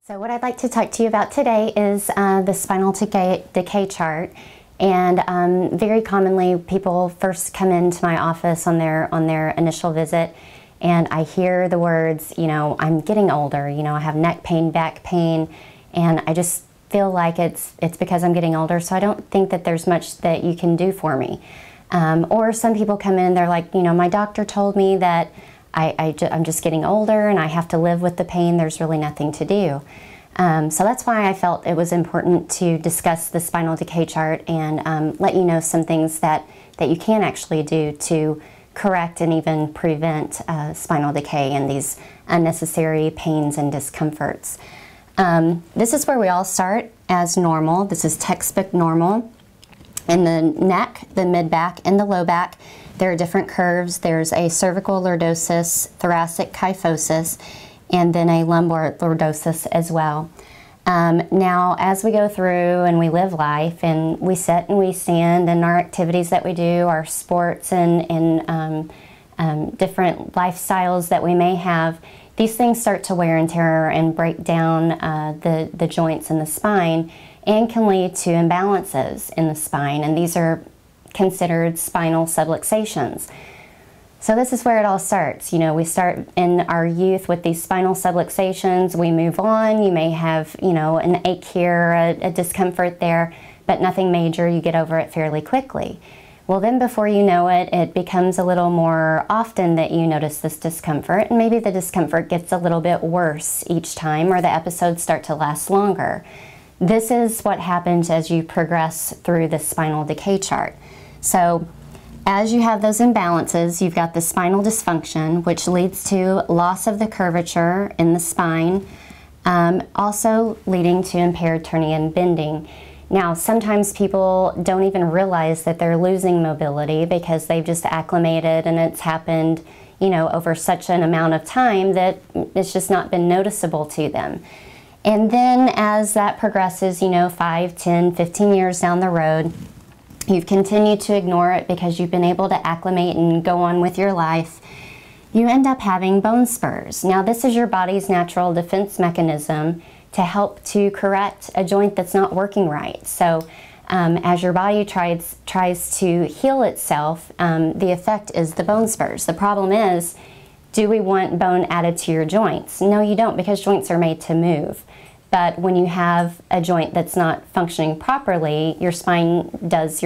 So what I'd like to talk to you about today is the spinal decay chart. And very commonly people first come into my office on their initial visit, and I hear the words, I'm getting older, I have neck pain, back pain, and I just feel like it's because I'm getting older, so I don't think that there's much that you can do for me. Or some people come in, they're like, my doctor told me that I'm just getting older and I have to live with the pain, there's really nothing to do. So that's why I felt it was important to discuss the spinal decay chart and let you know some things that you can actually do to correct and even prevent spinal decay and these unnecessary pains and discomforts. This is where we all start as normal. This is textbook normal. In the neck, the mid-back, and the low back, there are different curves. There's a cervical lordosis, thoracic kyphosis, and then a lumbar lordosis as well. Now, as we go through and we live life and we sit and we stand and our activities that we do, our sports and different lifestyles that we may have, these things start to wear and tear and break down the joints in the spine and can lead to imbalances in the spine, and these are considered spinal subluxations. So this is where it all starts. We start in our youth with these spinal subluxations, we move on, you may have, an ache here, a discomfort there, but nothing major, you get over it fairly quickly. Well, then before you know it, it becomes a little more often that you notice this discomfort, and maybe the discomfort gets a little bit worse each time, or the episodes start to last longer. This is what happens as you progress through the spinal decay chart. So as you have those imbalances, you've got the spinal dysfunction, which leads to loss of the curvature in the spine, also leading to impaired turning and bending. Now, sometimes people don't even realize that they're losing mobility because they've just acclimated and it's happened, over such an amount of time that it's just not been noticeable to them. And then as that progresses, 5, 10, 15 years down the road, you've continued to ignore it because you've been able to acclimate and go on with your life, you end up having bone spurs. Now, this is your body's natural defense mechanism to help to correct a joint that's not working right. So as your body tries to heal itself, the effect is the bone spurs. The problem is, do we want bone added to your joints? No, you don't, because joints are made to move. But when you have a joint that's not functioning properly, your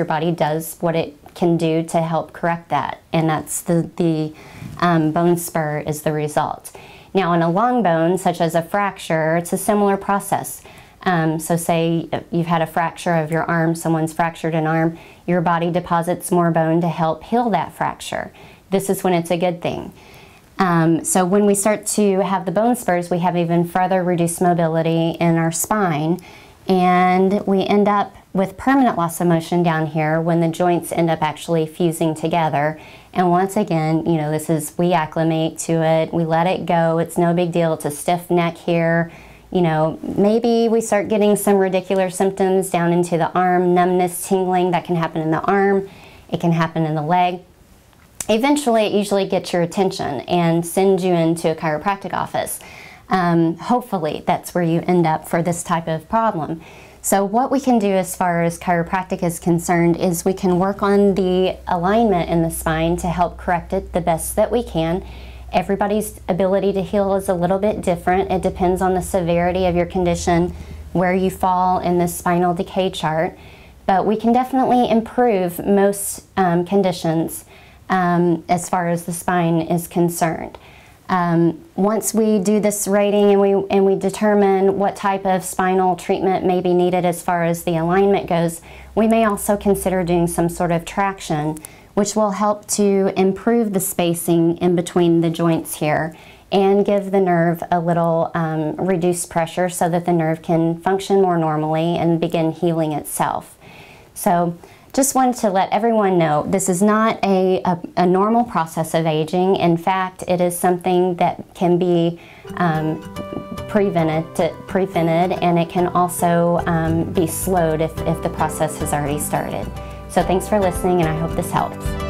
body does what it can do to help correct that. And that's the bone spur is the result. Now, in a long bone, such as a fracture, it's a similar process. So say you've had a fracture of your arm, someone's fractured an arm, your body deposits more bone to help heal that fracture. This is when it's a good thing. So when we start to have the bone spurs, we have even further reduced mobility in our spine, and we end up with permanent loss of motion down here when the joints end up actually fusing together. And once again, we acclimate to it, we let it go, it's no big deal, it's a stiff neck here. Maybe we start getting some radicular symptoms down into the arm, numbness, tingling, that can happen in the arm, it can happen in the leg. Eventually, it usually gets your attention and sends you into a chiropractic office. Hopefully, that's where you end up for this type of problem. So what we can do as far as chiropractic is concerned is we can work on the alignment in the spine to help correct it the best that we can. Everybody's ability to heal is a little bit different. It depends on the severity of your condition, where you fall in the spinal decay chart. But we can definitely improve most conditions as far as the spine is concerned. Once we do this rating and we determine what type of spinal treatment may be needed as far as the alignment goes, we may also consider doing some sort of traction, which will help to improve the spacing in between the joints here and give the nerve a little reduced pressure so that the nerve can function more normally and begin healing itself. So just wanted to let everyone know this is not a normal process of aging. In fact, it is something that can be prevented, and it can also be slowed if the process has already started. So thanks for listening, and I hope this helps.